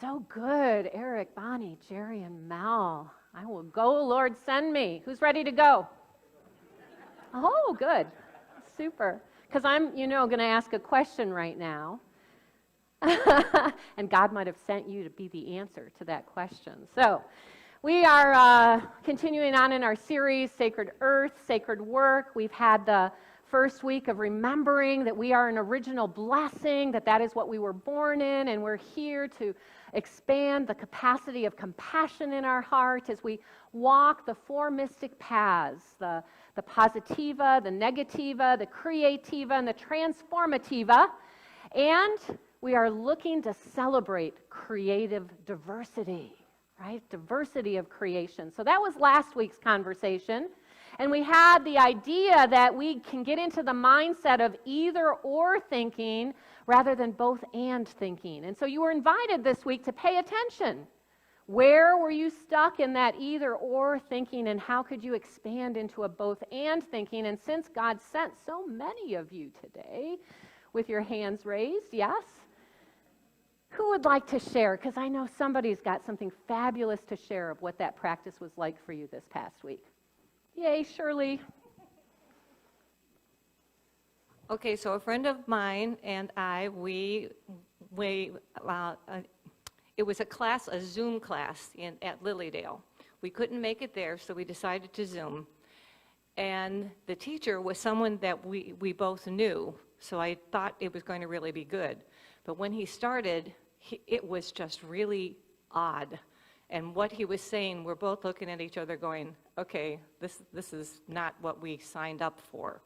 So good, Eric, Bonnie, Jerry, and Mel. I will go, Lord, send me. Who's ready to go? Oh, good. Super. Because I'm, going to ask a question right now. And God might have sent you to be the answer to that question. So, we are continuing on in our series, Sacred Earth, Sacred Work. We've had the first week of remembering that we are an original blessing, that is what we were born in, and we're here to expand the capacity of compassion in our heart as we walk the four mystic paths, the positiva, the negativa, the creativa, and the transformativa. And we are looking to celebrate creative diversity, right? Diversity of creation. So that was last week's conversation. And we had the idea that we can get into the mindset of either or thinking rather than both and thinking. And so you were invited this week to pay attention. Where were you stuck in that either or thinking, and how could you expand into a both and thinking? And since God sent so many of you today with your hands raised, yes? Who would like to share? Because I know somebody's got something fabulous to share of what that practice was like for you this past week. Yay, Shirley. Okay, so a friend of mine and I, it was a Zoom class at Lilydale. We couldn't make it there, so we decided to Zoom. And the teacher was someone that we both knew, so I thought it was going to really be good. But when he started, it was just really odd. And what he was saying, we're both looking at each other going, okay, this is not what we signed up for.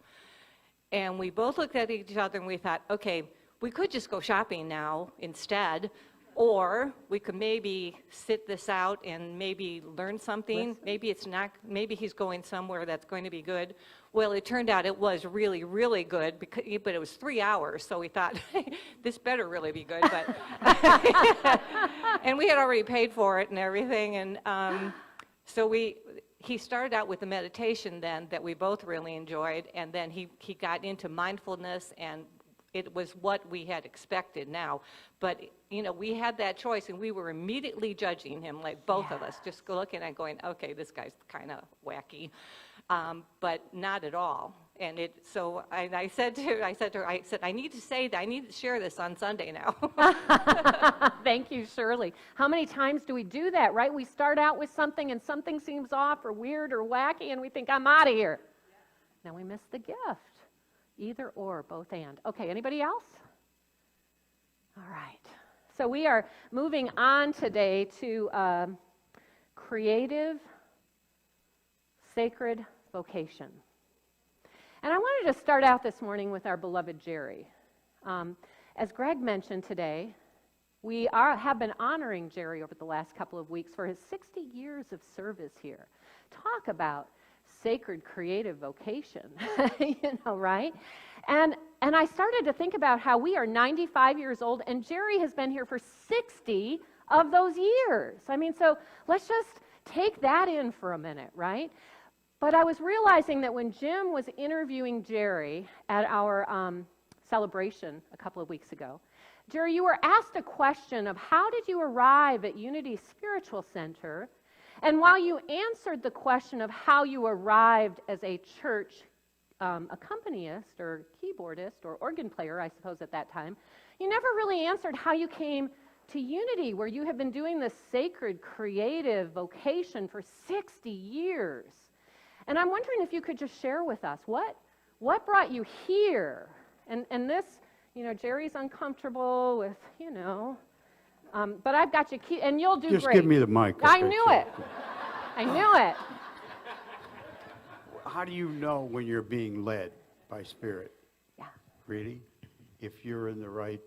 And we both looked at each other and we thought, okay, we could just go shopping now instead, or we could maybe sit this out and maybe learn something. Maybe he's going somewhere that's going to be good. Well, it turned out it was really, really good, but it was 3 hours, so we thought, this better really be good. But and we had already paid for it and everything, and so he started out with the meditation then that we both really enjoyed, and then he got into mindfulness, and it was what we had expected now. But, we had that choice, and we were immediately judging him, like both of us, just looking and going, okay, this guy's kind of wacky. But not at all. And I said to her, I need to share this on Sunday now. Thank you, Shirley. How many times do we do that, right? We start out with something and something seems off or weird or wacky and we think, I'm out of here. Yeah. Then we miss the gift. Either or, both and. Okay, anybody else? All right. So we are moving on today to creative, sacred vocation. And I wanted to start out this morning with our beloved Jerry. As Greg mentioned today, we have been honoring Jerry over the last couple of weeks for his 60 years of service here. Talk about sacred creative vocation, right? And I started to think about how we are 95 years old, and Jerry has been here for 60 of those years. I mean, so let's just take that in for a minute, right? But I was realizing that when Jim was interviewing Jerry at our celebration a couple of weeks ago, Jerry, you were asked a question of how did you arrive at Unity Spiritual Center? And while you answered the question of how you arrived as a church accompanist or keyboardist or organ player, I suppose at that time, you never really answered how you came to Unity, where you have been doing this sacred creative vocation for 60 years. And I'm wondering if you could just share with us what brought you here? And this, Jerry's uncomfortable with, but I've got you, and you'll do just great. Just give me the mic. I knew it. I knew it. How do you know when you're being led by Spirit? Yeah. Really? If you're in the right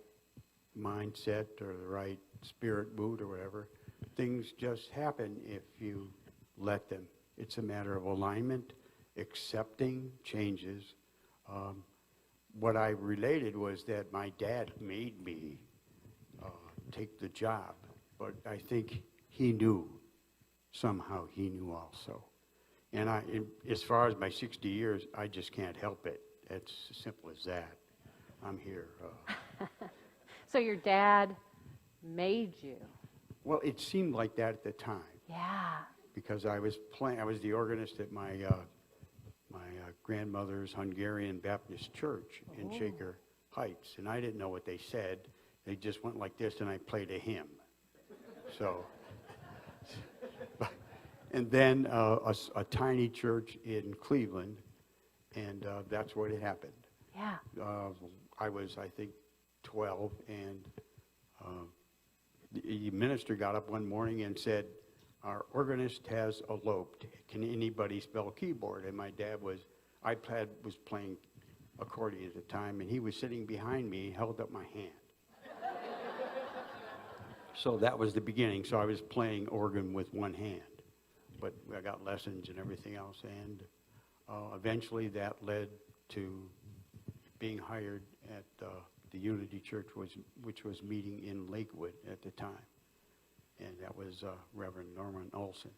mindset or the right spirit mood or whatever, things just happen if you let them. It's a matter of alignment, accepting changes. What I related was that my dad made me take the job, but I think he knew. Somehow he knew also. And as far as my 60 years, I just can't help it. It's as simple as that. I'm here. So your dad made you. Well, it seemed like that at the time. Yeah. Because I was the organist at my grandmother's Hungarian Baptist church in Shaker Heights, and I didn't know what they said. They just went like this, and I played a hymn. So, and then a tiny church in Cleveland, and that's where it happened. Yeah. I was, I think, 12, and the minister got up one morning and said, "Our organist has eloped. Can anybody spell keyboard?" And my dad was playing accordion at the time, and he was sitting behind me, held up my hand. So that was the beginning. So I was playing organ with one hand, but I got lessons and everything else, and eventually that led to being hired at the Unity Church, which was meeting in Lakewood at the time. And that was Reverend Norman Olson.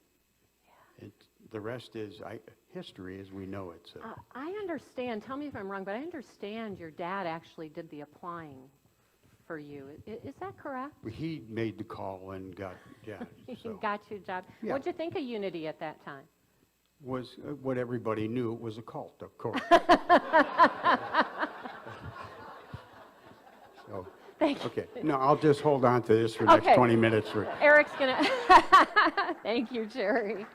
Yeah. The rest is history as we know it. So. I understand, tell me if I'm wrong, but I understand your dad actually did the applying for you. Is that correct? He made the call and got, yeah. He So. got you a job. Yeah. What'd you think of Unity at that time? Was what everybody knew it was a cult, of course. So. Thank you. Okay, no, I'll just hold on to this for the next 20 minutes. Eric's going to... Thank you, Jerry.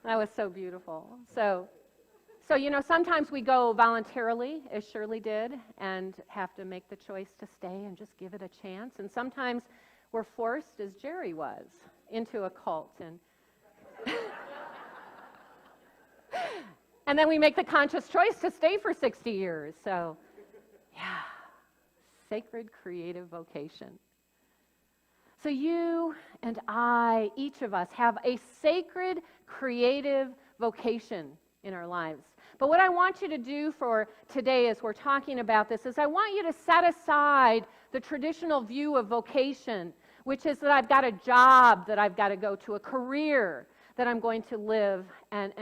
That was so beautiful. So, sometimes we go voluntarily, as Shirley did, and have to make the choice to stay and just give it a chance. And sometimes we're forced, as Jerry was, into a cult. And then we make the conscious choice to stay for 60 years. So, yeah, sacred creative vocation. So you and I, each of us, have a sacred creative vocation in our lives. But what I want you to do for today as we're talking about this is I want you to set aside the traditional view of vocation, which is that I've got a job that I've got to go to, a career that I'm going to live and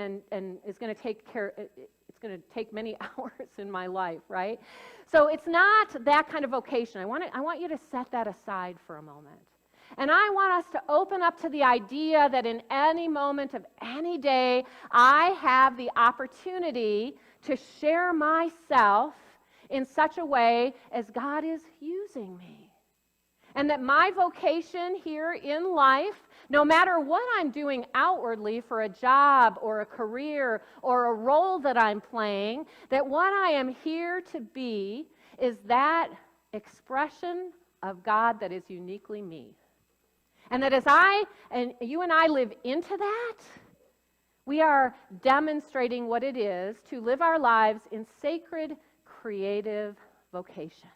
is going to take care, it's going to take many hours in my life, right? So it's not that kind of vocation. I want you to set that aside for a moment. And I want us to open up to the idea that in any moment of any day, I have the opportunity to share myself in such a way as God is using me. And that my vocation here in life, no matter what I'm doing outwardly for a job or a career or a role that I'm playing, that what I am here to be is that expression of God that is uniquely me. And that as you and I live into that, we are demonstrating what it is to live our lives in sacred, creative vocation.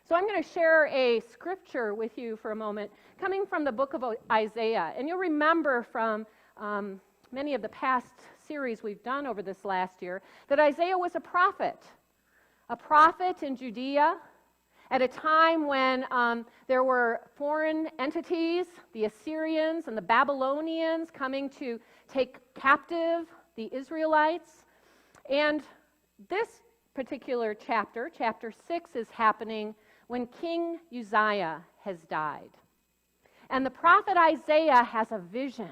So I'm going to share a scripture with you for a moment, coming from the book of Isaiah. And you'll remember from many of the past series we've done over this last year, that Isaiah was a prophet in Judea, at a time when there were foreign entities, the Assyrians and the Babylonians, coming to take captive the Israelites. And this particular chapter, chapter 6, is happening when King Uzziah has died. And the prophet Isaiah has a vision,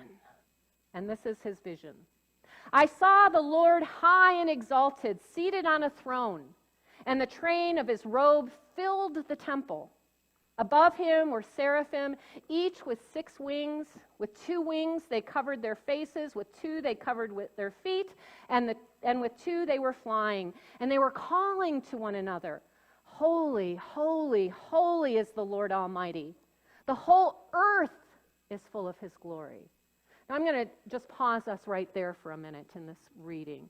and this is his vision. I saw the Lord high and exalted, seated on a throne, and the train of his robe filled the temple. Above him were seraphim, each with 6 wings. With 2 wings they covered their faces, with 2 they covered with their feet, and with 2 they were flying. And they were calling to one another, "Holy, holy, holy is the Lord Almighty. The whole earth is full of his glory." Now I'm going to just pause us right there for a minute in this reading.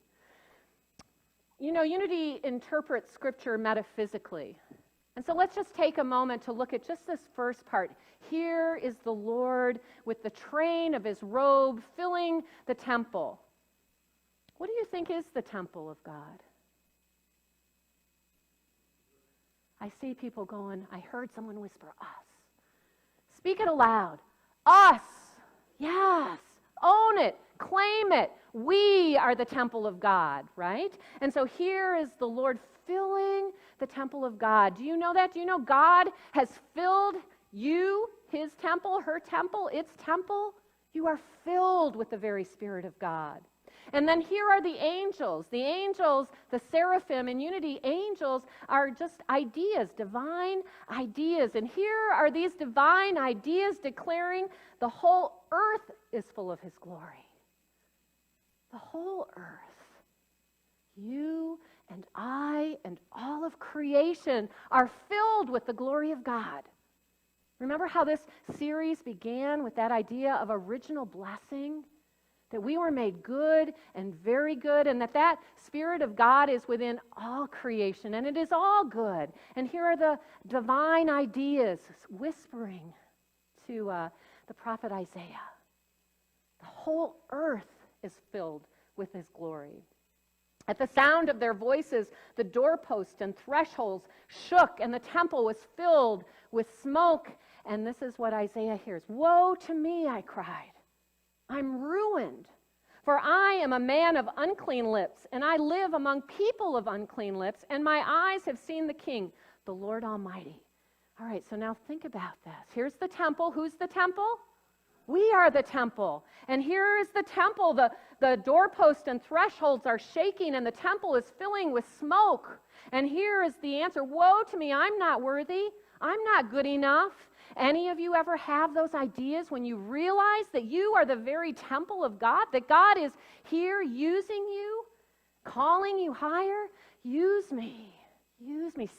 You know, Unity interprets Scripture metaphysically. And so let's just take a moment to look at just this first part. Here is the Lord with the train of his robe filling the temple. What do you think is the temple of God? I see people going, I heard someone whisper, us. Speak it aloud. Us. Yes. Own it. Claim it. We are the temple of God, right? And so here is the Lord filling the temple of God. Do you know that? Do you know God has filled you, his temple, her temple, its temple? You are filled with the very Spirit of God. And then here are the angels. The angels, the seraphim in unity, angels are just ideas, divine ideas. And here are these divine ideas declaring the whole earth is full of his glory. The whole earth. You and I and all of creation are filled with the glory of God. Remember how this series began with that idea of original blessing? That we were made good and very good, and that Spirit of God is within all creation, and it is all good. And here are the divine ideas whispering to the prophet Isaiah. The whole earth is filled with his glory. At the sound of their voices, the doorposts and thresholds shook, and the temple was filled with smoke. And this is what Isaiah hears. "Woe to me," I cried. "I'm ruined, for I am a man of unclean lips, and I live among people of unclean lips, and my eyes have seen the King, the Lord Almighty." All right, so now think about this. Here's the temple. Who's the temple? We are the temple. And here is the temple. The doorposts and thresholds are shaking, and the temple is filling with smoke. And here is the answer. Woe to me, I'm not worthy. I'm not good enough. Any of you ever have those ideas when you realize that you are the very temple of God, that God is here using you, calling you higher? Use me,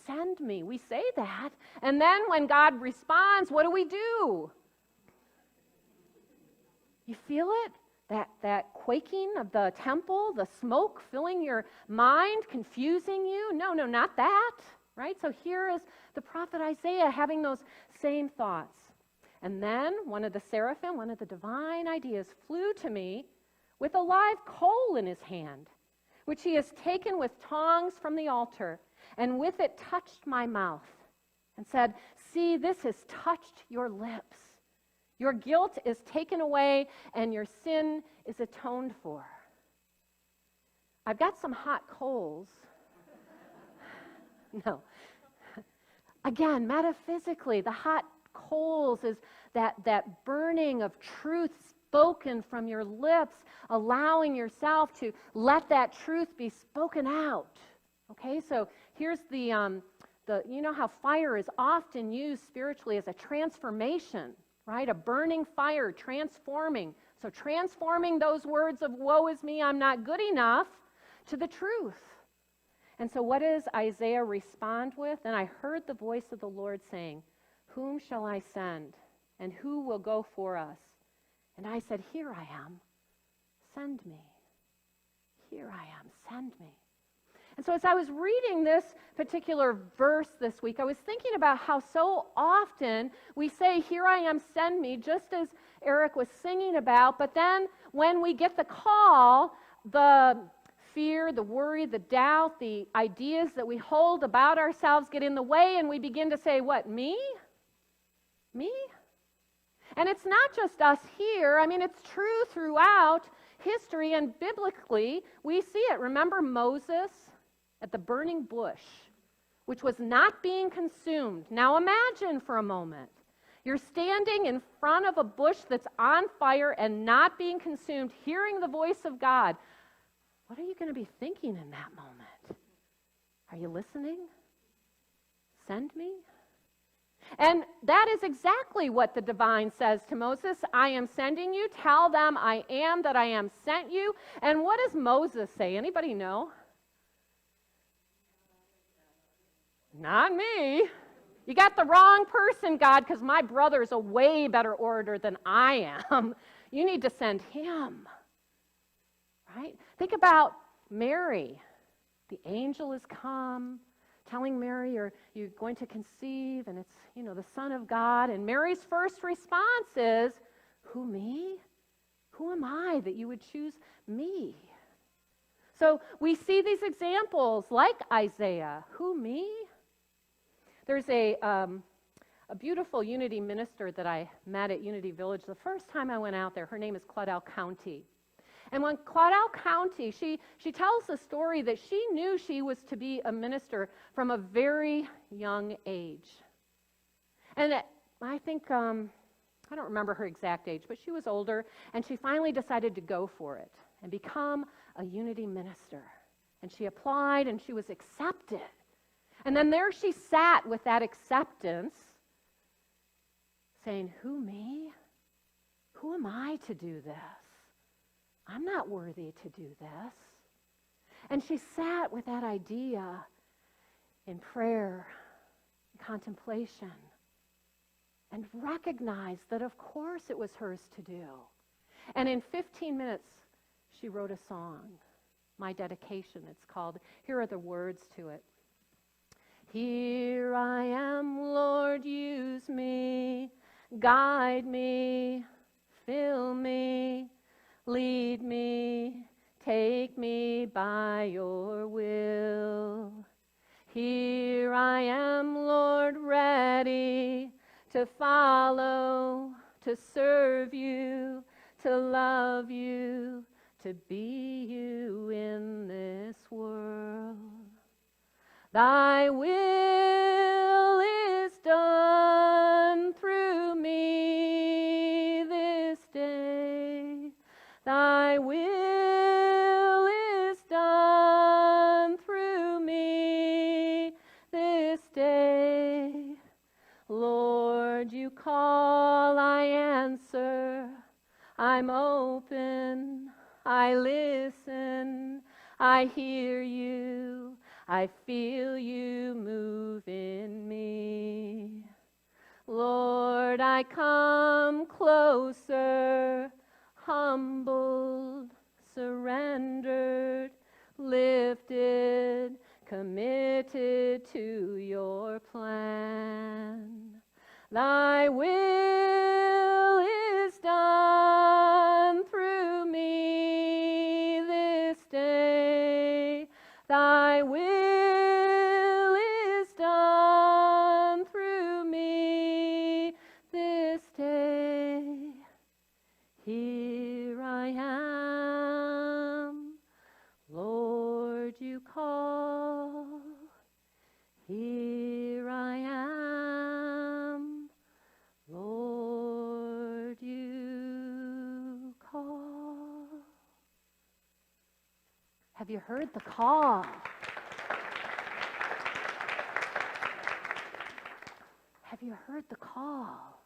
send me. We say that. And then when God responds, what do? You feel it? That quaking of the temple, the smoke filling your mind, confusing you? No, not that. Right? So here is the prophet Isaiah having those same thoughts. And then one of the seraphim, one of the divine ideas, flew to me with a live coal in his hand, which he has taken with tongs from the altar, and with it touched my mouth and said, "See, this has touched your lips. Your guilt is taken away and your sin is atoned for." I've got some hot coals. No. Again, metaphysically, the hot coals is that burning of truth spoken from your lips, allowing yourself to let that truth be spoken out. Okay, so here's the you know how fire is often used spiritually as a transformation, right? A burning fire transforming. So transforming those words of woe is me, I'm not good enough, to the truth. And so what does Isaiah respond with? "And I heard the voice of the Lord saying, 'Whom shall I send? And who will go for us?' And I said, 'Here I am. Send me. Here I am. Send me.'" And so as I was reading this particular verse this week, I was thinking about how so often we say, "Here I am, send me," just as Eric was singing about, but then when we get the call, the fear, the worry, the doubt, the ideas that we hold about ourselves get in the way, and we begin to say, what, me? Me? And it's not just us here. I mean, it's true throughout history, and biblically, we see it. Remember Moses at the burning bush, which was not being consumed. Now imagine for a moment. You're standing in front of a bush that's on fire and not being consumed, hearing the voice of God. What are you going to be thinking in that moment? Are you listening? Send me? And that is exactly what the divine says to Moses. "I am sending you. Tell them I am that I am sent you." And what does Moses say? Anybody know? Not me. You got the wrong person, God, because my brother's a way better orator than I am. You need to send him. Right? Think about Mary. The angel has come, telling Mary you're going to conceive, and it's, the Son of God. And Mary's first response is, "Who, me? Who am I that you would choose me?" So we see these examples like Isaiah. Who, me? There's a beautiful Unity minister that I met at Unity Village the first time I went out there. Her name is Claudel County. And when Claudel County, she tells the story that she knew she was to be a minister from a very young age. And I think, I don't remember her exact age, but she was older, and she finally decided to go for it and become a Unity minister. And she applied, and she was accepted. And then there she sat with that acceptance, saying, who, me? Who am I to do this? I'm not worthy to do this. And she sat with that idea in prayer, contemplation, and recognized that of course it was hers to do. And in 15 minutes, she wrote a song, My Dedication, it's called. Here are the words to it. Here I am, Lord, use me, guide me, fill me, lead me, take me by your will. Here I am, Lord, ready to follow, to serve you, to love you, to be you in this world. Thy will is done through me this day. Thy will is done through me this day. Lord, you call, I answer. I'm open, I listen, I hear you, I feel you move in me. Lord, I come closer, humbled, surrendered, lifted, committed to your plan. Thy will is done through me this day. Thy will is done through me this day. Here I am, Lord, you call. Here I am, Lord, you call. Have you heard the call? Have you heard the call?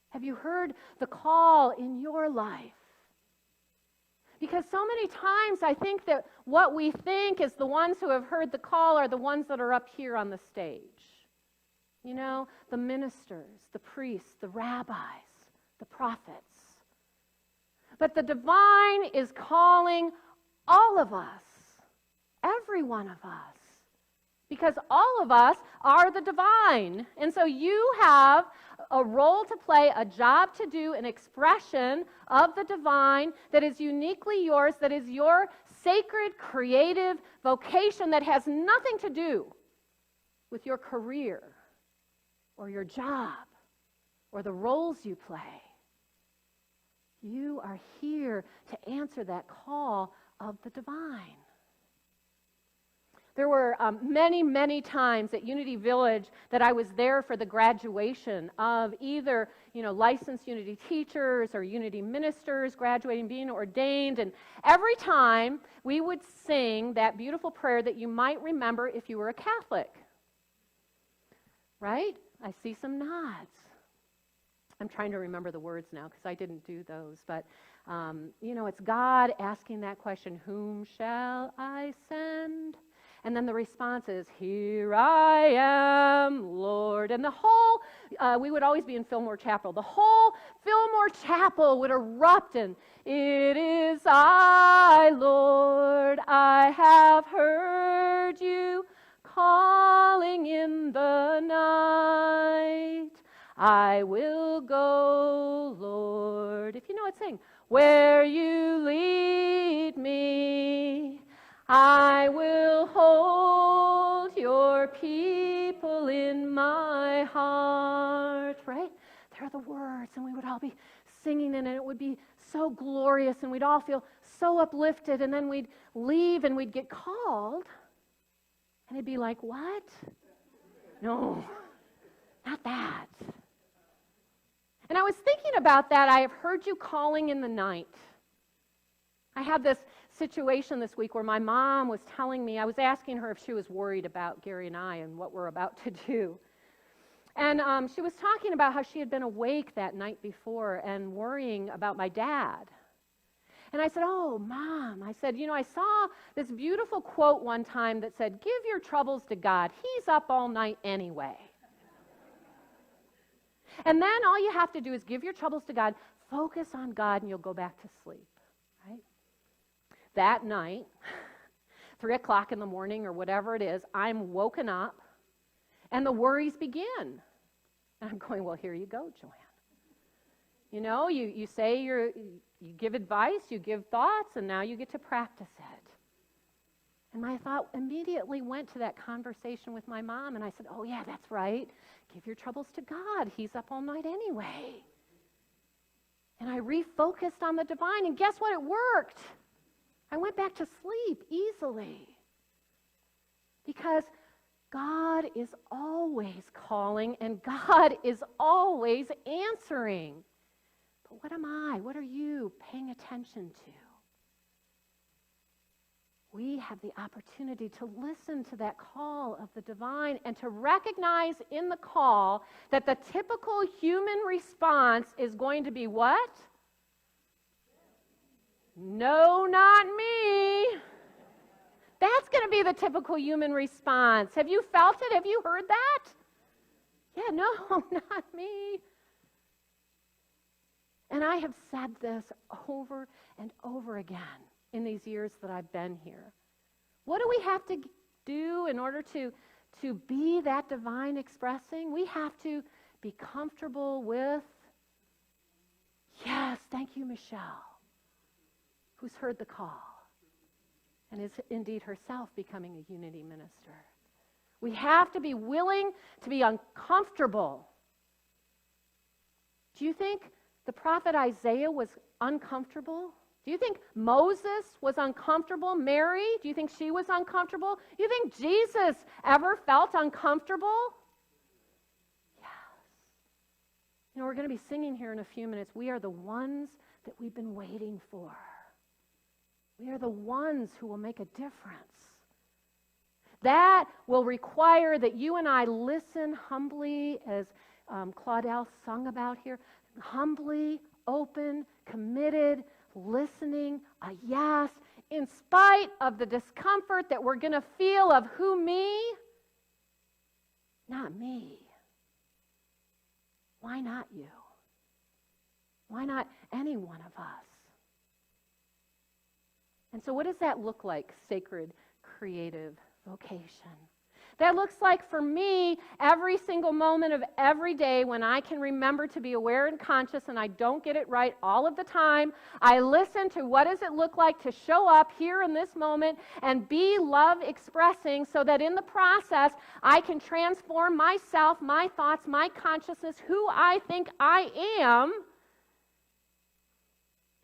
Have you heard the call in your life? Because so many times I think that what we think is the ones who have heard the call are the ones that are up here on the stage. You know, the ministers, the priests, the rabbis, the prophets. But the divine is calling all of us, every one of us, because all of us are the divine. And so you have a role to play, a job to do, an expression of the divine that is uniquely yours, that is your sacred, creative vocation that has nothing to do with your career or your job or the roles you play. You are here to answer that call of the divine. There were many, many times at Unity Village that I was there for the graduation of either, licensed Unity teachers or Unity ministers graduating, being ordained. And every time we would sing that beautiful prayer that you might remember if you were a Catholic. Right? I see some nods. I'm trying to remember the words now because I didn't do those. But, it's God asking that question, whom shall I send? And then the response is, here I am, Lord. And the whole, we would always be in Fillmore Chapel. The whole Fillmore Chapel would erupt in, it is I, Lord, I have heard you calling in the night. I will go, Lord. If you know it, sing. Where you lead me, I will hold your people in my heart, right? There are the words, and we would all be singing, and it would be so glorious, and we'd all feel so uplifted, and then we'd leave and we'd get called, and it'd be like, what? No, not that. And I was thinking about that. I have heard you calling in the night. I had this situation this week where my mom was telling me, I was asking her if she was worried about Gary and I and what we're about to do. And she was talking about how she had been awake that night before and worrying about my dad. And I said, oh, Mom, I said, I saw this beautiful quote one time that said, give your troubles to God. He's up all night anyway. And then all you have to do is give your troubles to God, focus on God, and you'll go back to sleep, right? That night, 3 o'clock in the morning or whatever it is, I'm woken up, and the worries begin. And I'm going, well, here you go, Joanne. You say you give advice, you give thoughts, and now you get to practice it. And my thought immediately went to that conversation with my mom, and I said, oh, yeah, that's right. Give your troubles to God. He's up all night anyway. And I refocused on the divine, and guess what? It worked. I went back to sleep easily. Because God is always calling, and God is always answering. But what am I? What are you paying attention to? We have the opportunity to listen to that call of the divine and to recognize in the call that the typical human response is going to be what? No, not me. That's going to be the typical human response. Have you felt it? Have you heard that? Yeah, no, not me. And I have said this over and over again in these years that I've been here. What do we have to do in order to be that divine expressing? We have to be comfortable with, yes, thank you, Michelle, who's heard the call and is indeed herself becoming a unity minister. We have to be willing to be uncomfortable. Do you think the prophet Isaiah was uncomfortable? Do you think Moses was uncomfortable? Mary, do you think she was uncomfortable? Do you think Jesus ever felt uncomfortable? Yes. We're going to be singing here in a few minutes. We are the ones that we've been waiting for. We are the ones who will make a difference. That will require that you and I listen humbly, as Claudel sung about here, humbly, open, committed, listening, a yes, in spite of the discomfort that we're going to feel of who me? Not me. Why not you? Why not any one of us? And so what does that look like, sacred, creative vocation? That looks like, for me, every single moment of every day when I can remember to be aware and conscious, and I don't get it right all of the time, I listen to what does it look like to show up here in this moment and be love expressing, so that in the process I can transform myself, my thoughts, my consciousness, who I think I am,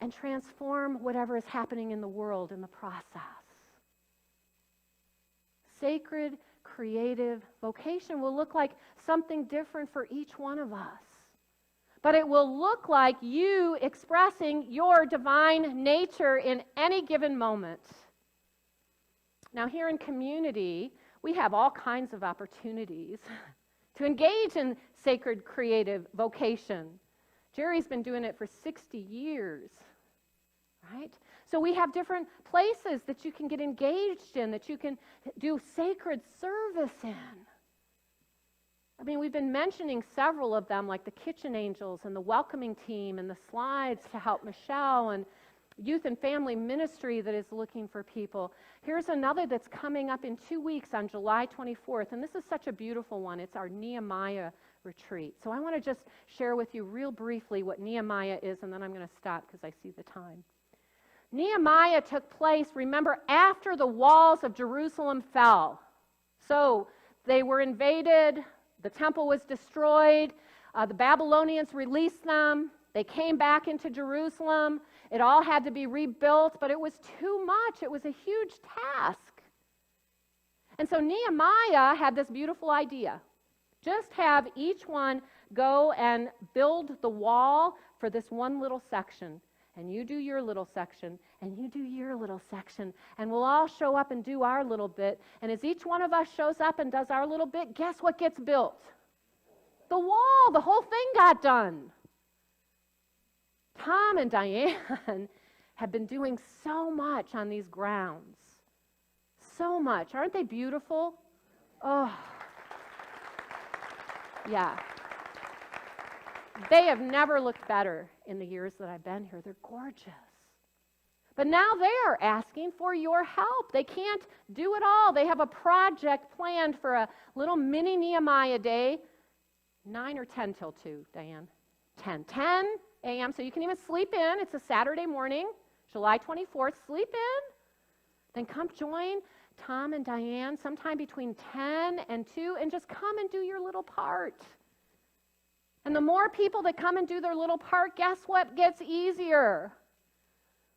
and transform whatever is happening in the world in the process. Sacred, creative vocation will look like something different for each one of us. But it will look like you expressing your divine nature in any given moment. Now, here in community, we have all kinds of opportunities to engage in sacred, creative vocation. Jerry's been doing it for 60 years, right? So we have different places that you can get engaged in, that you can do sacred service in. I mean, we've been mentioning several of them, like the Kitchen Angels and the Welcoming Team and the Slides to help Michelle, and Youth and Family Ministry that is looking for people. Here's another that's coming up in 2 weeks on July 24th, and this is such a beautiful one. It's our Nehemiah retreat. So I want to just share with you real briefly what Nehemiah is, and then I'm going to stop because I see the time. Nehemiah took place, remember, after the walls of Jerusalem fell. So they were invaded, the temple was destroyed, the Babylonians released them, They came back into Jerusalem. It all had to be rebuilt, but it was too much. It was a huge task. And so Nehemiah had this beautiful idea. Just have each one go and build the wall for this one little section. And you do your little section, and you do your little section, and we'll all show up and do our little bit. And as each one of us shows up and does our little bit, guess what gets built? The wall. The whole thing got done. Tom and Diane have been doing so much on these grounds. So much. Aren't they beautiful? Oh, yeah. They have never looked better in the years that I've been here. They're gorgeous. But now they are asking for your help. They can't do it all. They have a project planned for a little mini Nehemiah day. 9 or 10 till 2, Diane? 10 a.m. So you can even sleep in. It's a Saturday morning, July 24th. Sleep in. Then come join Tom and Diane sometime between 10 and 2 and just come and do your little part. And the more people that come and do their little part, guess what gets easier?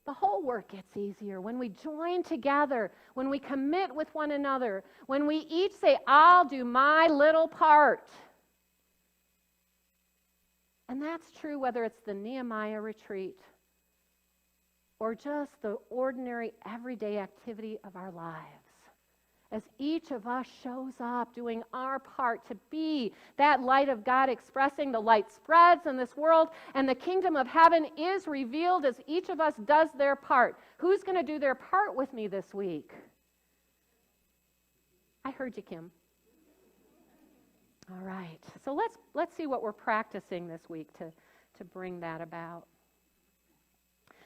The whole work gets easier when we join together, when we commit with one another, when we each say, I'll do my little part. And that's true whether it's the Nehemiah retreat or just the ordinary everyday activity of our lives. As each of us shows up doing our part to be that light of God, expressing the light spreads in this world, and the kingdom of heaven is revealed as each of us does their part. Who's going to do their part with me this week? I heard you, Kim. All right. So let's see what we're practicing this week to bring that about.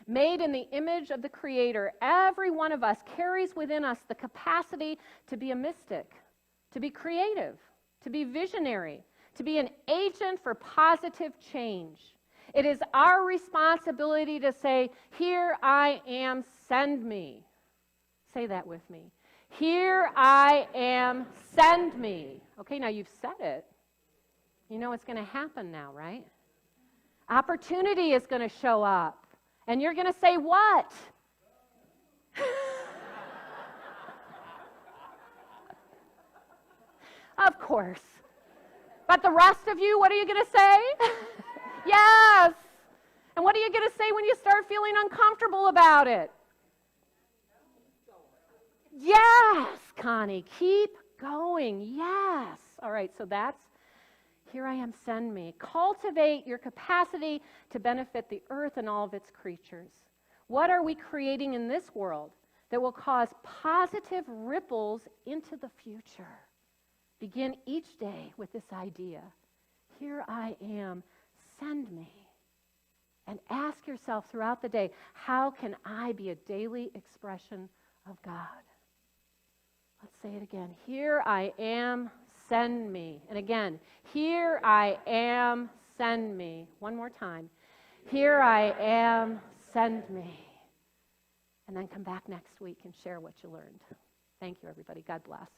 Made in the image of the Creator, every one of us carries within us the capacity to be a mystic, to be creative, to be visionary, to be an agent for positive change. It is our responsibility to say, here I am, send me. Say that with me. Here I am, send me. Okay, now you've said it. You know it's going to happen now, right? Opportunity is going to show up. And you're going to say what? Of course. But the rest of you, what are you going to say? Yes. And what are you going to say when you start feeling uncomfortable about it? Yes, Connie, keep going. Yes. All right, so that's here I am, send me. Cultivate your capacity to benefit the earth and all of its creatures. What are we creating in this world that will cause positive ripples into the future? Begin each day with this idea. Here I am, send me. And ask yourself throughout the day, how can I be a daily expression of God? Let's say it again. Here I am, send me. And again, here I am, send me. One more time. Here I am, send me. And then come back next week and share what you learned. Thank you, everybody. God bless.